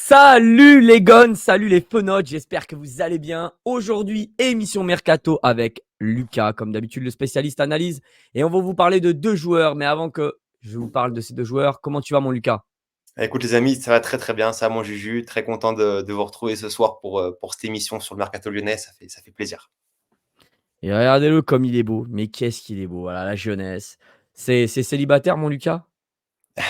Salut les gones, salut les fenotes, j'espère que vous allez bien. Aujourd'hui, émission Mercato avec Lucas, comme d'habitude le spécialiste analyse. Et on va vous parler de deux joueurs, mais avant que je vous parle de ces deux joueurs, comment tu vas mon Lucas? Écoute les amis, ça va très très bien, ça va mon Juju, très content de vous retrouver ce soir pour cette émission sur le Mercato Lyonnais, ça fait plaisir. Et regardez-le comme il est beau, mais qu'est-ce qu'il est beau, voilà la jeunesse. C'est célibataire mon Lucas?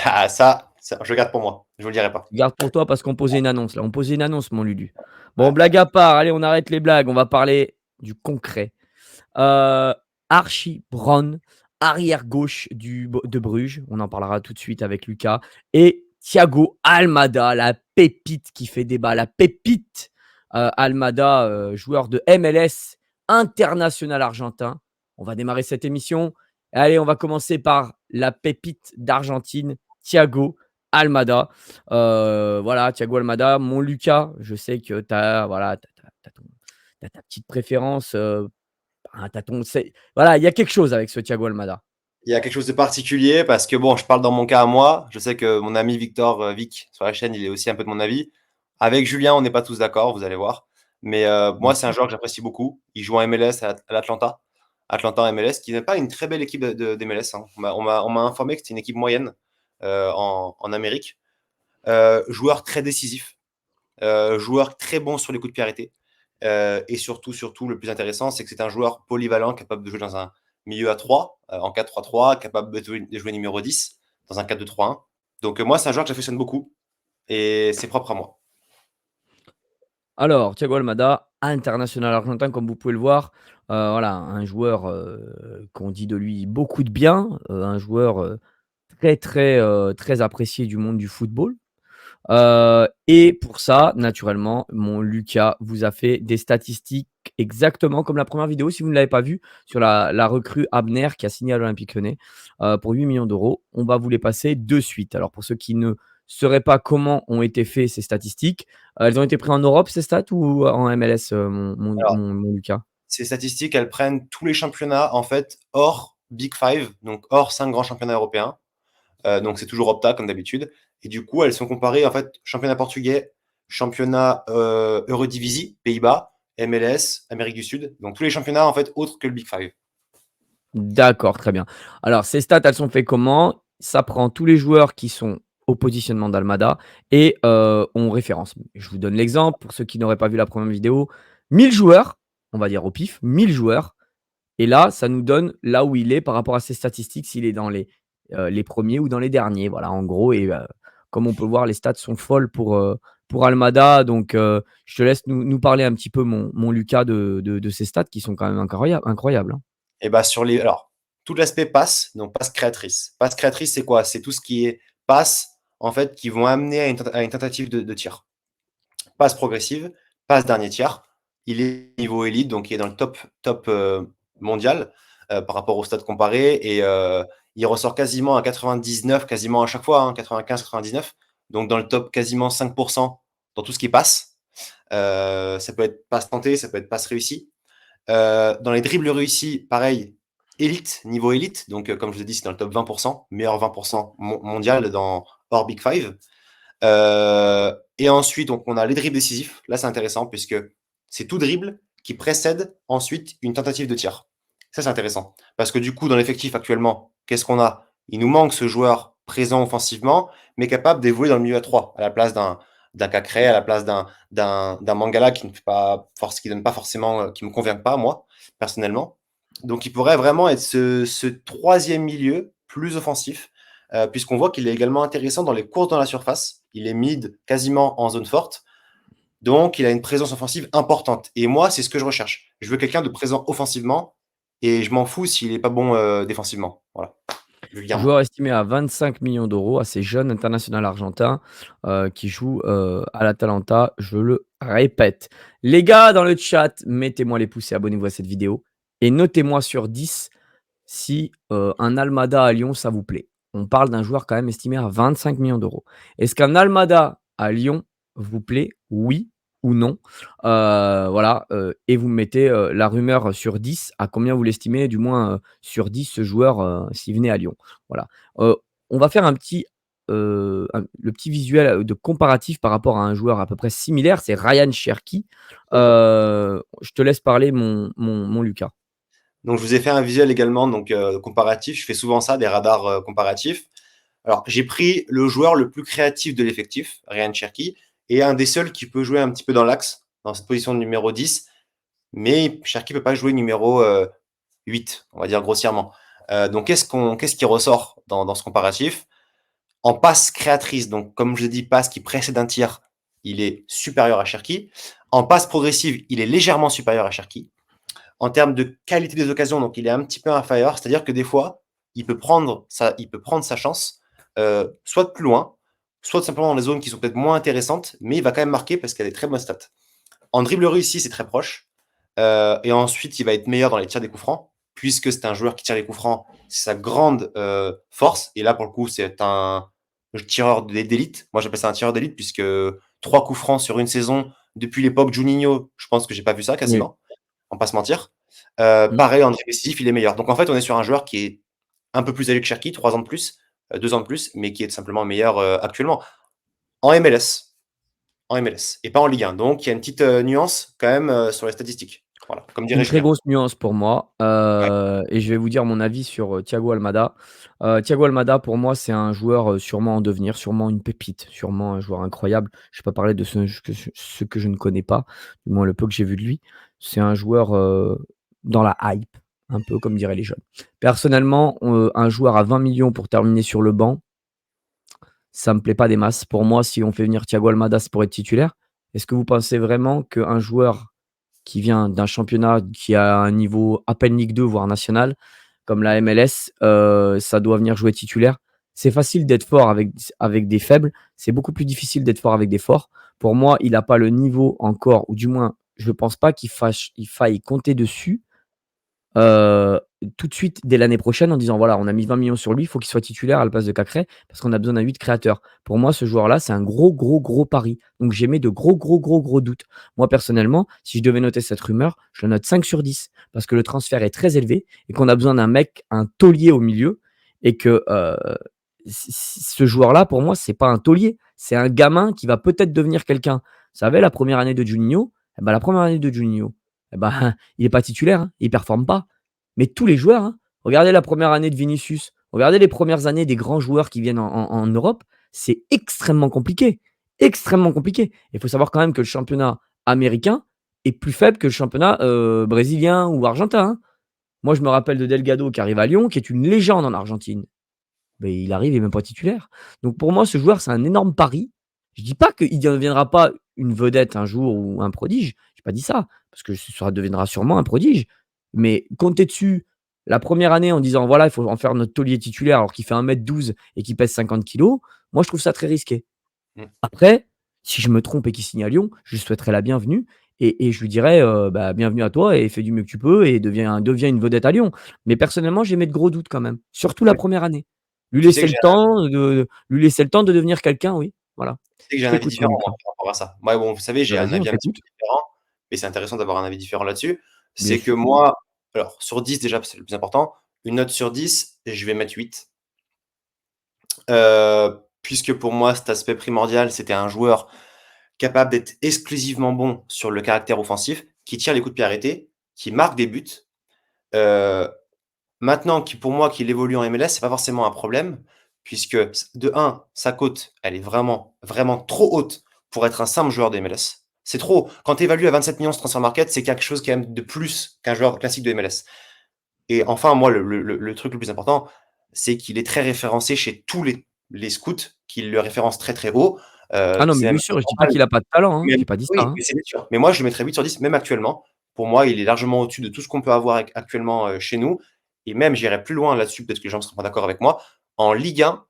Ah ça, je garde pour moi, je vous le dirai pas. Garde pour toi parce qu'on posait une annonce là, on posait une annonce mon Lulu. Bon, blague à part, allez on arrête les blagues, on va parler du concret. Archie Brown, arrière gauche de Bruges. On en parlera tout de suite avec Lucas. Et Thiago Almada, la pépite qui fait débat. La pépite Almada, joueur de MLS international argentin. On va démarrer cette émission. Allez, on va commencer par la pépite d'Argentine, Thiago Almada. Voilà, Thiago Almada, mon Lucas, je sais que tu as, voilà, t'as ta petite préférence. Voilà, il y a quelque chose avec ce Thiago Almada. Il y a quelque chose de particulier parce que bon, je parle dans mon cas à moi, je sais que mon ami Victor Vic sur la chaîne, il est aussi un peu de mon avis. Avec Julien, on n'est pas tous d'accord, vous allez voir. Mais moi, c'est un Mmh. joueur que j'apprécie beaucoup. Il joue en MLS à l'Atlanta, Atlanta MLS, qui n'est pas une très belle équipe d'MLS, hein. On m'a informé que c'était une équipe moyenne en Amérique. Joueur très décisif, joueur très bon sur les coups de pied arrêtés. Et surtout, le plus intéressant, c'est que c'est un joueur polyvalent, capable de jouer dans un milieu à 3, en 4-3-3, capable de jouer numéro 10 dans un 4-2-3-1. Donc moi, c'est un joueur que j'affectionne beaucoup et c'est propre à moi. Alors, Thiago Almada, international argentin, comme vous pouvez le voir. Voilà, un joueur, qu'on dit de lui beaucoup de bien, un joueur, très apprécié du monde du football. Et pour ça, naturellement, mon Lucas vous a fait des statistiques exactement comme la première vidéo, si vous ne l'avez pas vue, sur la recrue Abner qui a signé à l'Olympique Lyonnais, pour 8 millions d'euros. On va vous les passer de suite. Alors pour ceux qui ne sauraient pas comment ont été faites ces statistiques, elles ont été prises en Europe ces stats ou en MLS, Alors, mon Lucas? ces statistiques, elles prennent tous les championnats, en fait, hors Big Five, donc hors 5 grands championnats européens. Donc c'est toujours Opta, comme d'habitude. Et du coup, elles sont comparées, en fait, championnat portugais, championnat Eredivisie, Pays-Bas, MLS, Amérique du Sud. Donc tous les championnats, en fait, autres que le Big Five. D'accord, très bien. Alors, ces stats, elles sont faites comment? Ça prend tous les joueurs qui sont au positionnement d'Almada et on référence. Je vous donne l'exemple pour ceux qui n'auraient pas vu la première vidéo. 1000 joueurs, on va dire au pif, 1000 joueurs. Et là, ça nous donne là où il est par rapport à ses statistiques, s'il est dans les premiers ou dans les derniers. Voilà, en gros. Et comme on peut voir, les stats sont folles pour Almada. Donc, je te laisse nous parler un petit peu, mon Lucas, de ces stats qui sont quand même incroyables, hein. Et bah alors, tout l'aspect passe, donc passe créatrice. Passe créatrice, c'est quoi? C'est tout ce qui est passe, en fait, qui vont amener à une tentative de tir. Passe progressive, passe dernier tiers. Il est niveau élite, donc il est dans le top mondial par rapport au stade comparé. Et il ressort quasiment à 99, quasiment à chaque fois, hein, 95-99. Donc dans le top quasiment 5% dans tout ce qui passe. Ça peut être passe tentée, ça peut être passe réussie. Dans les dribbles réussis, pareil, élite, niveau élite. Donc, comme je vous ai dit, c'est dans le top 20%, meilleur 20% mondial dans hors Big Five. Et ensuite, donc, on a les dribbles décisifs. Là, c'est intéressant puisque c'est tout dribble qui précède ensuite une tentative de tir. Ça, c'est intéressant. Parce que du coup, dans l'effectif actuellement, qu'est-ce qu'on a? Il nous manque ce joueur présent offensivement, mais capable d'évoluer dans le milieu à 3, à la place d'un Cacré, à la place d'un Mangala qui ne fait pas qui donne pas forcément, qui me convient pas, moi, personnellement. Donc, il pourrait vraiment être ce troisième milieu plus offensif, puisqu'on voit qu'il est également intéressant dans les courses dans la surface. Il est mid quasiment en zone forte. Donc, il a une présence offensive importante. Et moi, c'est ce que je recherche. Je veux quelqu'un de présent offensivement et je m'en fous s'il n'est pas bon défensivement. Voilà, vulgairement. Joueur estimé à 25 millions d'euros, assez jeune international argentin qui joue à l'Atalanta, je le répète. Les gars, dans le chat, mettez-moi les pouces et abonnez-vous à cette vidéo. Et notez-moi sur 10 si un Almada à Lyon, ça vous plaît. On parle d'un joueur quand même estimé à 25 millions d'euros. Est-ce qu'un Almada à Lyon vous plaît? Oui ou non? Voilà, et vous me mettez la rumeur sur 10, à combien vous l'estimez, du moins sur 10, ce joueur, s'il venait à Lyon. Voilà. On va faire un petit le petit visuel, de comparatif par rapport à un joueur à peu près similaire, c'est Ryan Cherki. D'accord. Je te laisse parler mon Lucas. Donc, je vous ai fait un visuel également, donc comparatif. Je fais souvent ça, des radars comparatifs. Alors, j'ai pris le joueur le plus créatif de l'effectif, Ryan Cherki, et un des seuls qui peut jouer un petit peu dans l'axe, dans cette position de numéro 10. Mais Cherki ne peut pas jouer numéro 8, on va dire grossièrement. Donc, qu'est-ce qui ressort dans ce comparatif? En passe créatrice, donc comme je dis, passe qui précède un tir, il est supérieur à Cherki. En passe progressive, il est légèrement supérieur à Cherki. En termes de qualité des occasions, donc il est un petit peu inférieur, c'est-à-dire que des fois, il peut prendre sa chance, soit de plus loin, soit tout simplement dans des zones qui sont peut-être moins intéressantes, mais il va quand même marquer parce qu'il a des très bonnes stats. En dribble réussi, c'est très proche. Et ensuite, il va être meilleur dans les tirs des coups francs, puisque c'est un joueur qui tire les coups francs, c'est sa grande force. Et là, pour le coup, c'est un tireur d'élite. Moi, j'appelle ça un tireur d'élite, puisque 3 coups francs sur une saison, depuis l'époque Juninho, je pense que j'ai pas vu ça Oui. quasiment, on va pas se mentir. Mmh. Pareil, en défensif, il est meilleur. Donc en fait, on est sur un joueur qui est un peu plus âgé que Cherki, 3 ans de plus, 2 ans de plus, mais qui est tout simplement meilleur actuellement en MLS. En MLS et pas en Ligue 1. Donc il y a une petite nuance quand même sur les statistiques. Voilà, comme dirait Une très Julien. grosse nuance pour moi, Ouais, et je vais vous dire mon avis sur, Thiago Almada. Thiago Almada pour moi, c'est un joueur, sûrement en devenir, sûrement une pépite, sûrement un joueur incroyable. Je vais pas parler de ce que je ne connais pas, du moins le peu que j'ai vu de lui. C'est un joueur, dans la hype, un peu comme diraient les jeunes. Personnellement, un joueur à 20 millions pour terminer sur le banc, ça me plaît pas des masses. Pour moi, si on fait venir Thiago Almada, c'est pour être titulaire. Est-ce que vous pensez vraiment qu'un joueur qui vient d'un championnat qui a un niveau à peine Ligue 2, voire national, comme la MLS, ça doit venir jouer titulaire? C'est facile d'être fort avec des faibles, c'est beaucoup plus difficile d'être fort avec des forts. Pour moi, il a pas le niveau encore, ou du moins, je pense pas il faille compter dessus, heu, tout de suite dès l'année prochaine en disant: «Voilà, on a mis 20 millions sur lui, il faut qu'il soit titulaire à la place de Cacré parce qu'on a besoin d'un 8 créateur». Pour moi, ce joueur-là, c'est un gros, gros, gros pari. Donc j'émets de gros, gros, gros, gros doutes. Moi, personnellement, si je devais noter cette rumeur, je la note 5 sur 10 parce que le transfert est très élevé et qu'on a besoin d'un mec, un taulier au milieu et que, ce joueur-là, pour moi, c'est pas un taulier, c'est un gamin qui va peut-être devenir quelqu'un. Vous savez, la première année de Juninho, eh bah, la première année de Juninho, eh bah, il est pas titulaire, hein, il performe pas. Mais tous les joueurs, hein, regardez la première année de Vinicius, regardez les premières années des grands joueurs qui viennent en Europe, c'est extrêmement compliqué, extrêmement compliqué. Il faut savoir quand même que le championnat américain est plus faible que le championnat, brésilien ou argentin, hein. Moi, je me rappelle de Delgado qui arrive à Lyon, qui est une légende en Argentine. Beh, il arrive, il est même pas titulaire. Donc pour moi, ce joueur, c'est un énorme pari. Je dis pas qu'il ne deviendra pas une vedette un jour ou un prodige, j'ai pas dit ça, parce que ce sera deviendra sûrement un prodige. Mais compter dessus la première année en disant: «Voilà, il faut en faire notre taulier titulaire», alors qu'il fait 1,12 m et qu'il pèse 50 kilos, moi je trouve ça très risqué. mmh, Après, si je me trompe et qu'il signe à Lyon, je lui souhaiterais la bienvenue et je lui dirais, bah: «Bienvenue à toi et fais du mieux que tu peux et deviens une vedette à Lyon». Mais personnellement, j'ai mes de gros doutes quand même, surtout la ouais. première année. Tu sais que j'ai Lui laisser le temps de devenir quelqu'un, oui, voilà. tu sais que j'ai Je un avis t'écoute mon différent moi Lucas. par rapport à ça. Moi, bon, vous savez, Bah, j'ai un vas-y, on avis un petit t'écoute. peu différent, mais c'est intéressant d'avoir un avis différent là-dessus. Bien C'est que sûr. moi, alors sur 10 déjà, c'est le plus important, une note sur 10, je vais mettre 8. Puisque pour moi, cet aspect primordial, c'était un joueur capable d'être exclusivement bon sur le caractère offensif, qui tire les coups de pied arrêtés, qui marque des buts. Heu, Maintenant qui pour moi qu'il évolue en MLS, c'est pas forcément un problème puisque de un, sa cote, elle est vraiment, vraiment trop haute pour être un simple joueur de MLS. C'est trop. Quand tu évalues à 27 millions sur Transfer Market, c'est quelque chose quand même de plus qu'un joueur classique de MLS. Et enfin, moi, le truc le plus important, c'est qu'il est très référencé chez tous les scouts qui le référencent très, très haut. Ah non, mais C'est même bien sûr, je dis pas qu'il a pas de talent, hein, même j'ai pas dit ça, oui, hein. mais c'est bien sûr. Mais moi, je le mettrais 8 sur 10 même actuellement. Pour moi, il est largement au-dessus de tout ce qu'on peut avoir actuellement, chez nous et même j'irais plus loin là-dessus, peut-être que les gens ne seront pas d'accord avec moi. En Ligue 1,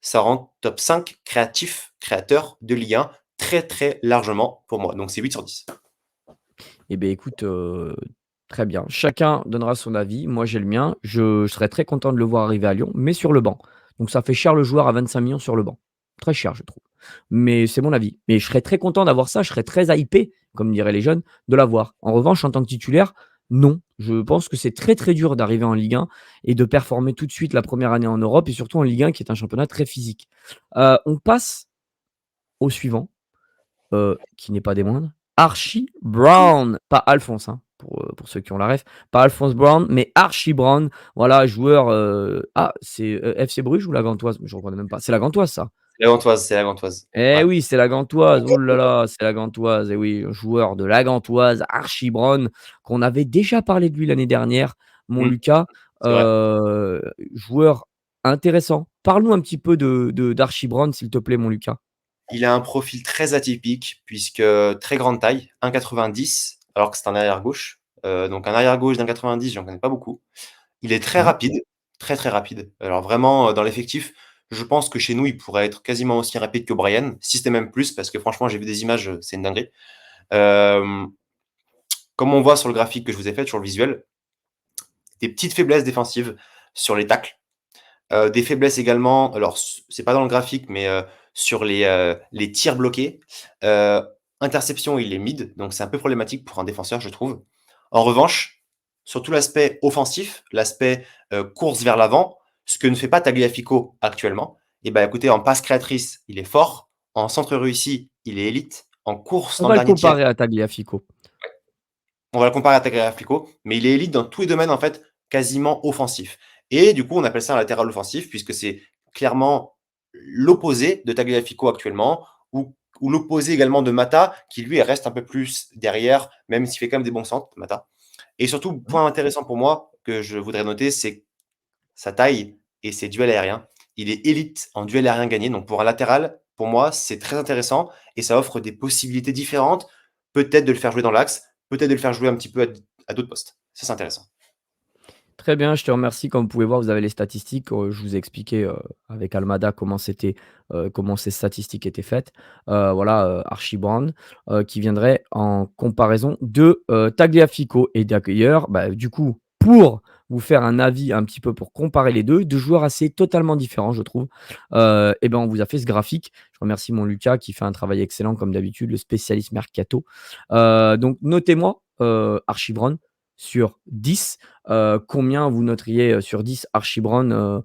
ça rentre top 5 créateurs de Ligue 1 très, très largement pour moi. Donc c'est 8 sur 10. Eh beh, écoute, très bien. Chacun donnera son avis. Moi, j'ai le mien. Je serais très content de le voir arriver à Lyon, mais sur le banc. Donc ça fait cher le joueur à 25 millions sur le banc. Très cher, je trouve. Mais c'est mon avis. Mais je serais très content d'avoir ça. Je serais très hypé, comme diraient les jeunes, de l'avoir. En revanche, en tant que titulaire, Non, je pense que c'est très, très dur d'arriver en Ligue 1 et de performer tout de suite la première année en Europe et surtout en Ligue 1 qui est un championnat très physique. On passe au suivant, qui n'est pas des moindres, Archie Brown, pas Alphonse, hein, pour ceux qui ont la ref, pas Alphonse Brown, mais Archie Brown, voilà, joueur, c'est, FC Bruges ou la Gantoise? Je ne reconnais même pas. C'est la Gantoise ça? C'est la Gantoise, c'est la Gantoise. Eh Ouais. oui, c'est la Gantoise. Ouh là là, c'est la Gantoise. Eh oui, joueur de la Gantoise, Archie Brown, qu'on avait déjà parlé de lui l'année dernière, mon Mmh, Lucas. c'est vrai. Joueur intéressant. Parle-nous un petit peu de d'Archie Brown, s'il te plaît, mon Lucas. Il a un profil très atypique puisque très grande taille, 1,90 alors que c'est un arrière gauche. Donc un arrière gauche d'1,90, j'en connais pas beaucoup. Il est très Mmh. rapide, très, très rapide. Alors vraiment, dans l'effectif, je pense que chez nous, il pourrait être quasiment aussi rapide que Bryan, si c'était même plus, parce que franchement, j'ai vu des images, c'est une dinguerie. Hem, Comme on voit sur le graphique que je vous ai fait, sur le visuel, des petites faiblesses défensives sur les tacles. Des faiblesses également, alors c'est pas dans le graphique, mais sur les tirs bloqués. Heu, Interception, il est mid, donc c'est un peu problématique pour un défenseur, je trouve. En revanche, sur tout l'aspect offensif, l'aspect, course vers l'avant, ce que ne fait pas Tagliafico actuellement, et bah, écoutez, en passe créatrice, il est fort, en centre réussi, il est élite, en course On dans le va le dernier tiers, comparer à Tagliafico. on va le comparer à Tagliafico, mais il est élite dans tous les domaines, en fait, quasiment offensifs. Et du coup, on appelle ça un latéral offensif, puisque c'est clairement l'opposé de Tagliafico actuellement, ou l'opposé également de Mata, qui lui reste un peu plus derrière, même s'il fait quand même des bons centres, Mata. Et surtout, Mmh. point intéressant pour moi, que je voudrais noter, c'est sa taille et ses duels aériens. Il est élite en duel aérien gagné, donc pour un latéral, pour moi, c'est très intéressant et ça offre des possibilités différentes. Peut-être de le faire jouer dans l'axe, peut-être de le faire jouer un petit peu à d'autres postes. Ça, c'est intéressant. Très bien, je te remercie. Comme vous pouvez voir, vous avez les statistiques. Je vous ai expliqué, avec Almada comment ces statistiques étaient faites. Voilà, Archie Brown, qui viendrait en comparaison de, Tagliafico et d'ailleurs, bah, du coup, pour vous faire un avis un petit peu pour comparer les 2 joueurs assez totalement différents, je trouve. Et ben, on vous a fait ce graphique. Je remercie mon Lucas qui fait un travail excellent comme d'habitude, le spécialiste mercato. Donc notez-moi, Archie Brown sur 10. Combien vous noteriez, sur 10 Archie Brown,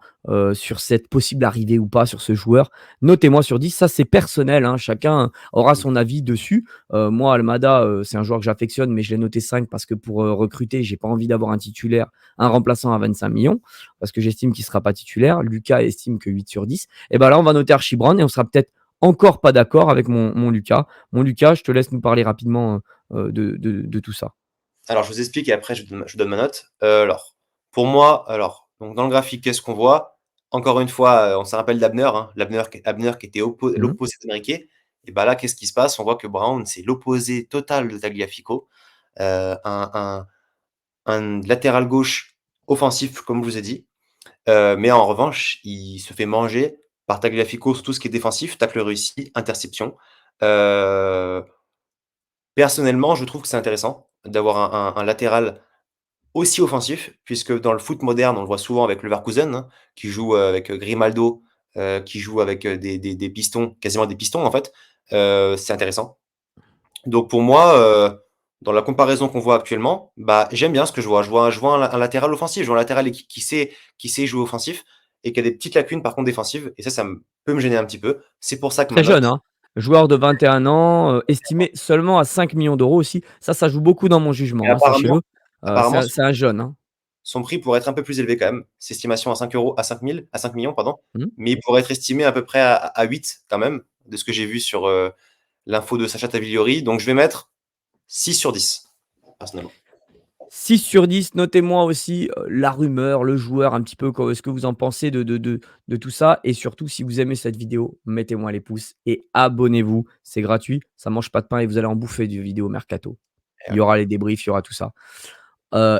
sur cette possible arrivée ou pas sur ce joueur? Notez-moi sur 10, ça c'est personnel, hein, chacun aura Mmh. son avis dessus. Moi Almada, c'est un joueur que j'affectionne, mais je l'ai noté 5 parce que pour, recruter, j'ai pas envie d'avoir un titulaire, un remplaçant à 25 millions parce que j'estime qu'il sera pas titulaire. Lucas estime que 8 sur 10. Et ben là, on va noter Archie Brown et on sera peut-être encore pas d'accord avec mon Lucas. Mon Lucas, je te laisse nous parler rapidement, de tout ça. Alors, je vous explique et après je donne ma note. Alors, pour moi, alors, donc dans le graphique, qu'est-ce qu'on voit? Encore une fois, on se rappelle d'Abner, hein, Abner qui était Mmh. l'opposé d'Enrique. Et bah là, qu'est-ce qui se passe? On voit que Brown, c'est l'opposé total de Tagliafico. Un latéral gauche offensif, comme je vous ai dit. Mais en revanche, il se fait manger par Tagliafico sur tout ce qui est défensif, tacle réussi, interception. Heu, Personnellement, je trouve que c'est intéressant d'avoir un latéral aussi offensif, puisque dans le foot moderne, on le voit souvent avec Leverkusen, hein, qui joue, avec, Grimaldo, qui joue avec, des pistons, quasiment des pistons en fait. C'est intéressant. Donc pour moi, dans la comparaison qu'on voit actuellement, bah, j'aime bien ce que je vois. Je vois un latéral offensif, je vois un latéral qui sait jouer offensif et qui a des petites lacunes par contre défensives et ça peut me gêner un petit peu. C'est pour ça que ma Très jeune, note hein. Joueur de 21 ans, estimé seulement à 5 millions d'euros aussi. Ça joue beaucoup dans mon et jugement, hein, apparemment sachez-le. C'est apparemment un jeune, hein. son prix pourrait être un peu plus élevé quand même. C'est estimation à 5 € à 5 millions pardon, Mmh. mais il pourrait être estimé à peu près à 8 quand même, de ce que j'ai vu sur, l'info de Sacha Tagliori. Donc je vais mettre 6 sur 10 personnellement. 6 sur 10, notez-moi aussi, la rumeur, le joueur, un petit peu co ce que vous en pensez de tout ça et surtout si vous aimez cette vidéo, mettez-moi les pouces et abonnez-vous. C'est gratuit, ça mange pas de pain et vous allez en bouffer du vidéo mercato. Et Il ouais. y aura les débriefs, il y aura tout ça.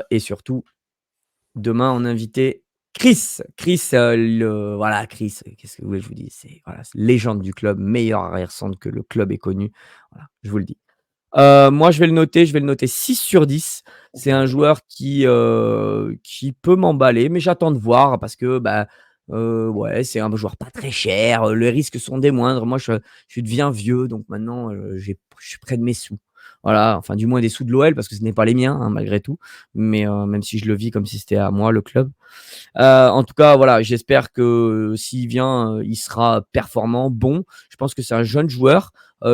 Et surtout demain, on a invité Chris. Chris, voilà, Chris, qu'est-ce que vous voulez que je vous dise? C'est voilà, c'est légende du club, meilleur arrière-centre que le club ait connu. Voilà, je vous le dis. Moi, je vais le noter 6 sur 10. C'est un joueur qui peut m'emballer, mais j'attends de voir parce que, bah, ouais, c'est un joueur pas très cher, les risques sont des moindres. Moi, je deviens vieux, donc maintenant, je suis près de mes sous. voilà, enfin du moins des sous de l'OL parce que ce n'est pas les miens, hein, malgré tout, mais même si je le vis comme si c'était à moi le club. En tout cas, voilà, j'espère que s'il vient, il sera performant, bon. Je pense que c'est un jeune joueur,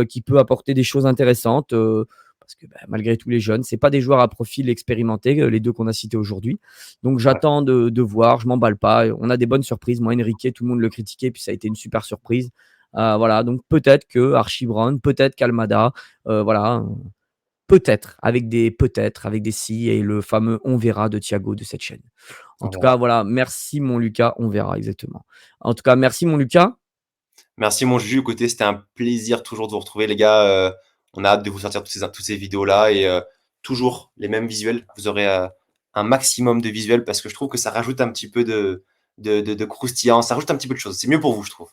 qui peut apporter des choses intéressantes, parce que, bah, malgré tout les jeunes, c'est pas des joueurs à profil expérimenté, les 2 qu'on a cités aujourd'hui. Donc Ouais. j'attends de voir, je m'emballe pas. On a des bonnes surprises. Moi, Enrique, tout le monde le critiquait, puis ça a été une super surprise. Voilà, donc peut-être que Archie Brown, peut-être qu'Almada, voilà, peut-être, avec des si et le fameux «on verra» de Thiago de cette chaîne. En On tout cas, verra. voilà, merci mon Lucas, on verra exactement. En tout cas, merci mon Lucas. Merci mon Juju, écoutez, c'était un plaisir toujours de vous retrouver les gars, on a hâte de vous sortir toutes ces vidéos-là et toujours les mêmes visuels. Vous aurez, un maximum de visuels parce que je trouve que ça rajoute un petit peu de croustillant, ça rajoute un petit peu de choses. C'est mieux pour vous, je trouve.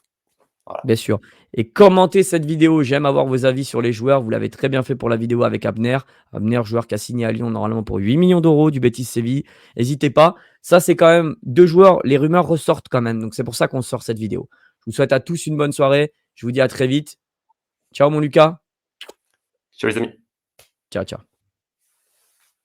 Voilà. Bien sûr, et commentez cette vidéo. J'aime avoir vos avis sur les joueurs. Vous l'avez très bien fait pour la vidéo avec Abner. Abner, joueur qui a signé à Lyon normalement pour 8 millions d'euros du Betis Séville. N'hésitez pas. Ça, c'est quand même 2 joueurs. Les rumeurs ressortent quand même. Donc, c'est pour ça qu'on sort cette vidéo. Je vous souhaite à tous une bonne soirée. Je vous dis à très vite. Ciao mon Lucas. Ciao les amis. Ciao, ciao.